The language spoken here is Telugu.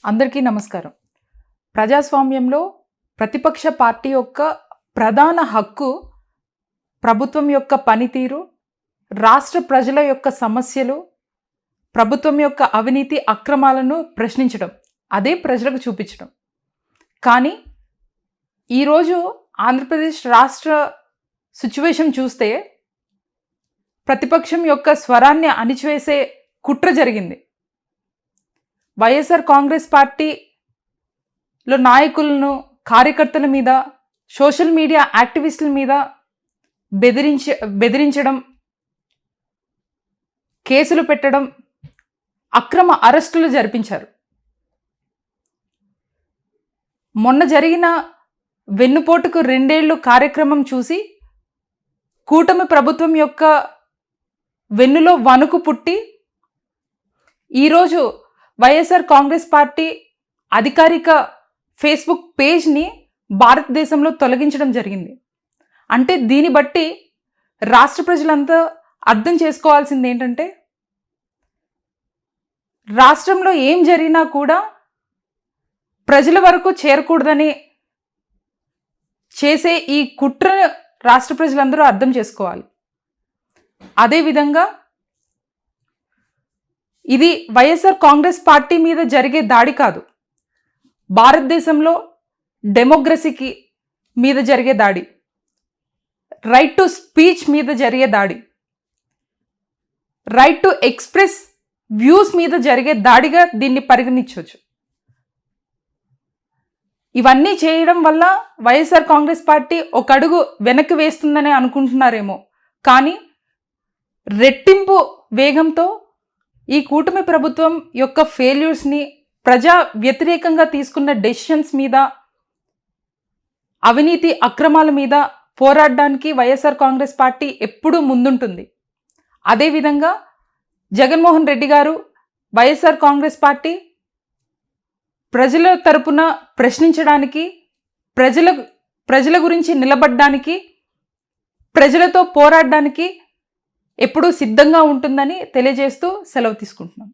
అందరికీ నమస్కారం. ప్రజాస్వామ్యంలో ప్రతిపక్ష పార్టీ యొక్క ప్రధాన హక్కు ప్రభుత్వం యొక్క పనితీరు, రాష్ట్ర ప్రజల యొక్క సమస్యలు, ప్రభుత్వం యొక్క అవినీతి అక్రమాలను ప్రశ్నించడం, అదే ప్రజలకు చూపించడం. కానీ ఈరోజు ఆంధ్రప్రదేశ్ రాష్ట్ర సిచ్యువేషన్ చూస్తే ప్రతిపక్షం యొక్క స్వరాన్ని అణిచివేసే కుట్ర జరిగింది. వైఎస్ఆర్ కాంగ్రెస్ పార్టీలో నాయకులను, కార్యకర్తల మీద, సోషల్ మీడియా యాక్టివిస్టుల మీద బెదిరించడం, కేసులు పెట్టడం, అక్రమ అరెస్టులు జరిపించారు. మొన్న జరిగిన వెన్నుపోటుకు 2 ఏళ్ళు కార్యక్రమం చూసి కూటమి ప్రభుత్వం యొక్క వెన్నులో వణుకు పుట్టి ఈరోజు వైఎస్ఆర్ కాంగ్రెస్ పార్టీ అధికారిక ఫేస్బుక్ పేజ్ని భారతదేశంలో తొలగించడం జరిగింది. అంటే దీన్ని బట్టి రాష్ట్ర ప్రజలంతా అర్థం చేసుకోవాల్సింది ఏంటంటే, రాష్ట్రంలో ఏం జరిగినా కూడా ప్రజల వరకు చేరకూడదని చేసే ఈ కుట్ర రాష్ట్ర ప్రజలందరూ అర్థం చేసుకోవాలి. అదేవిధంగా ఇది వైఎస్ఆర్ కాంగ్రెస్ పార్టీ మీద జరిగే దాడి కాదు, భారతదేశంలో డెమోక్రసీకి మీద జరిగే దాడి, రైట్ టు స్పీచ్ మీద జరిగే దాడి, రైట్ టు ఎక్స్ప్రెస్ వ్యూస్ మీద జరిగే దాడిగా దీన్ని పరిగణించవచ్చు. ఇవన్నీ చేయడం వల్ల వైఎస్ఆర్ కాంగ్రెస్ పార్టీ ఒక అడుగు వెనక్కి వేస్తుందని అనుకుంటున్నారేమో, కానీ రెట్టింపు వేగంతో ఈ కూటమి ప్రభుత్వం యొక్క ఫెయిల్యూర్స్ని, ప్రజా వ్యతిరేకంగా తీసుకున్న డెసిషన్స్ మీద, అవినీతి అక్రమాల మీద పోరాడడానికి వైఎస్ఆర్ కాంగ్రెస్ పార్టీ ఎప్పుడూ ముందుంటుంది. అదేవిధంగా జగన్మోహన్ రెడ్డి గారు, వైఎస్ఆర్ కాంగ్రెస్ పార్టీ ప్రజల తరపున ప్రశ్నించడానికి, ప్రజల గురించి నిలబడడానికి, ప్రజలతో పోరాడడానికి ఎప్పుడూ సిద్ధంగా ఉంటుందని తెలియజేస్తూ సెలవు తీసుకుంటున్నాం.